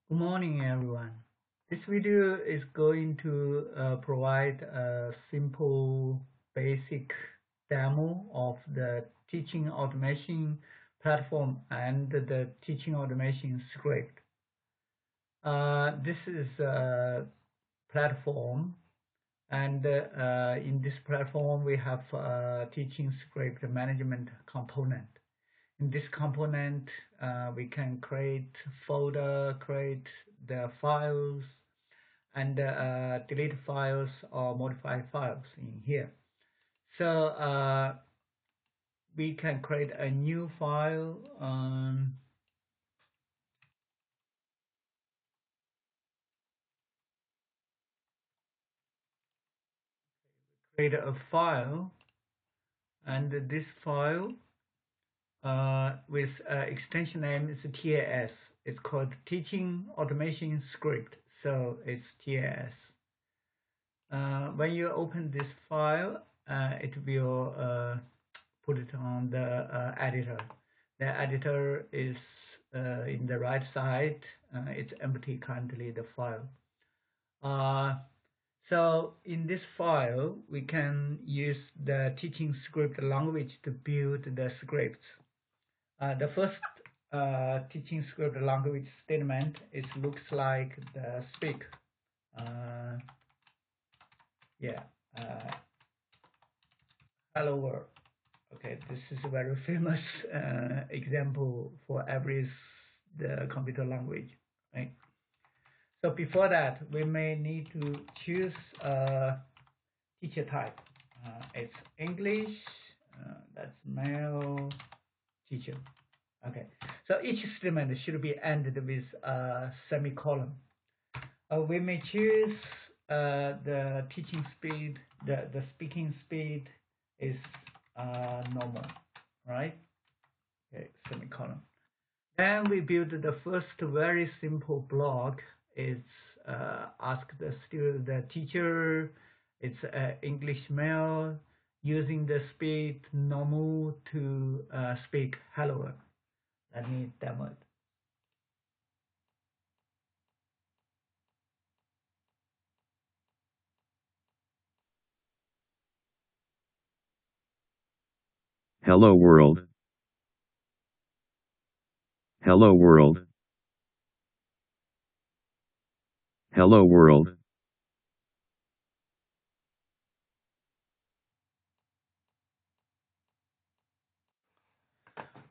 Good morning, everyone. This video is going to provide a simple, basic demo of the teaching automation platform and the teaching automation script. This is a platform, and in this platform, we have a teaching script management component. In this component, we can create folder, create the files, and delete files or modify files in here. So we can create a new file, create a file, and this file with extension name is TAS. It's called Teaching Automation Script, so it's TAS. When you open this file, it will put it on the editor. The editor is in the right side. It's empty currently, the file. So in this file, we can use the teaching script language to build the scripts. The first teaching script language statement looks like the speak. Hello world. Okay, this is a very famous example for every the computer language, right? So before that, we may need to choose a teacher type. It's English. That's male teacher. Okay, so each statement should be ended with a semicolon. We may choose the teaching speed, the speaking speed is normal, right? Okay, semicolon. Then we build the first very simple block. It's ask the teacher. It's English male using the speed normal to speak hello. Let me demo it. Hello world. Hello world. Hello world.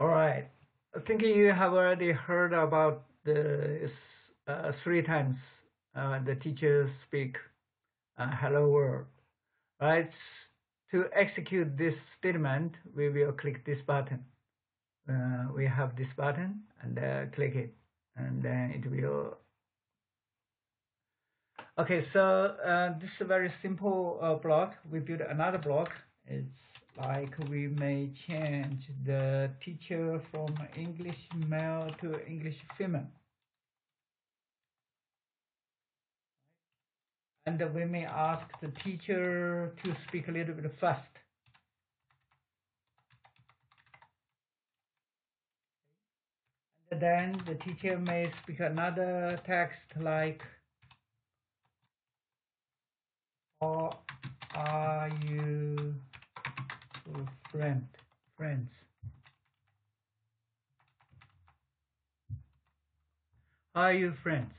All right. I think you have already heard about the 3 times the teacher speak hello world, right? To execute this statement, we will click this button. We have this button and click it, and then it will. Okay, so this is a very simple block. We build another block. It's like we may change the teacher from English male to English female. And we may ask the teacher to speak a little bit fast. And then the teacher may speak another text like, "How are you friends? How are you friends?"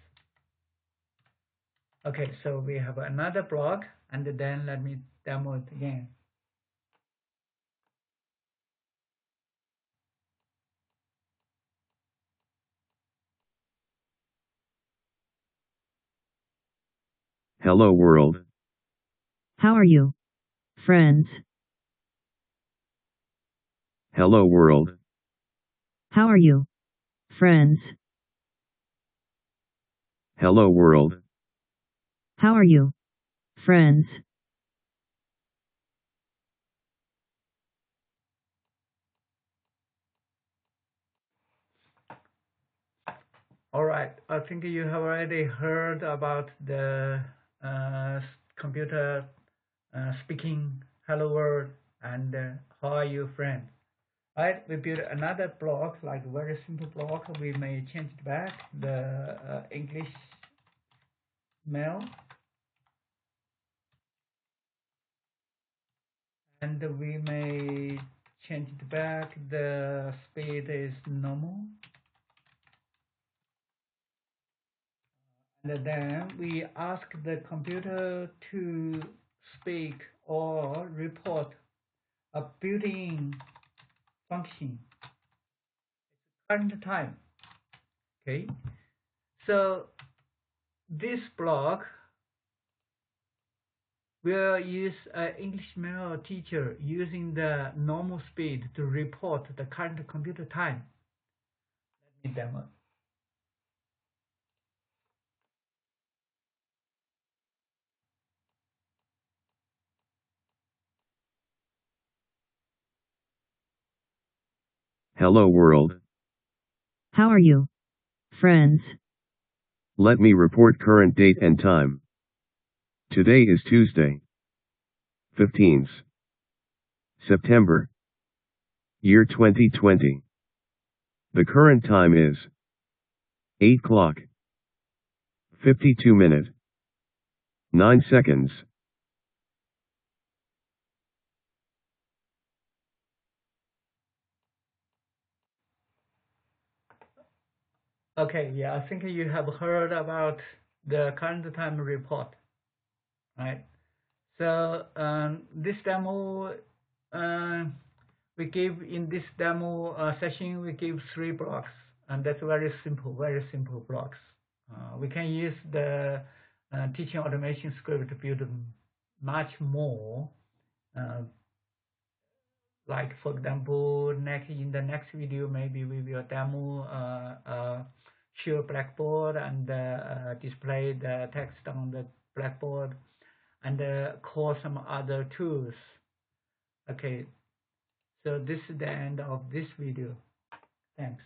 Okay, so we have another block, and then let me demo it again. Hello world. How are you, friends? Hello world. How are you, friends? Hello world. How are you, friends? All right, I think you have already heard about the computer speaking hello world and how are you friends. Right, we build another block, like very simple block. We may change it back the English mail, and we may change it back. The speed is normal, and then we ask the computer to speak or report a built-in function current time. Okay, so this block will use an English mail teacher using the normal speed to report the current computer time. Let me demo. Hello world. How are you, friends? Let me report current date and time. Today is Tuesday, 15th September, year 2020. The current time is 8 o'clock, 52 minutes, 9 seconds. Okay, yeah, I think you have heard about the current time report, right? So this demo, we give in this demo session, we give 3 blocks, and that's very simple blocks. We can use the teaching automation script to build much more. Like for example, in the next video, maybe we will demo share blackboard and display the text on the blackboard and call some other tools. Okay, so this is the end of this video. Thanks.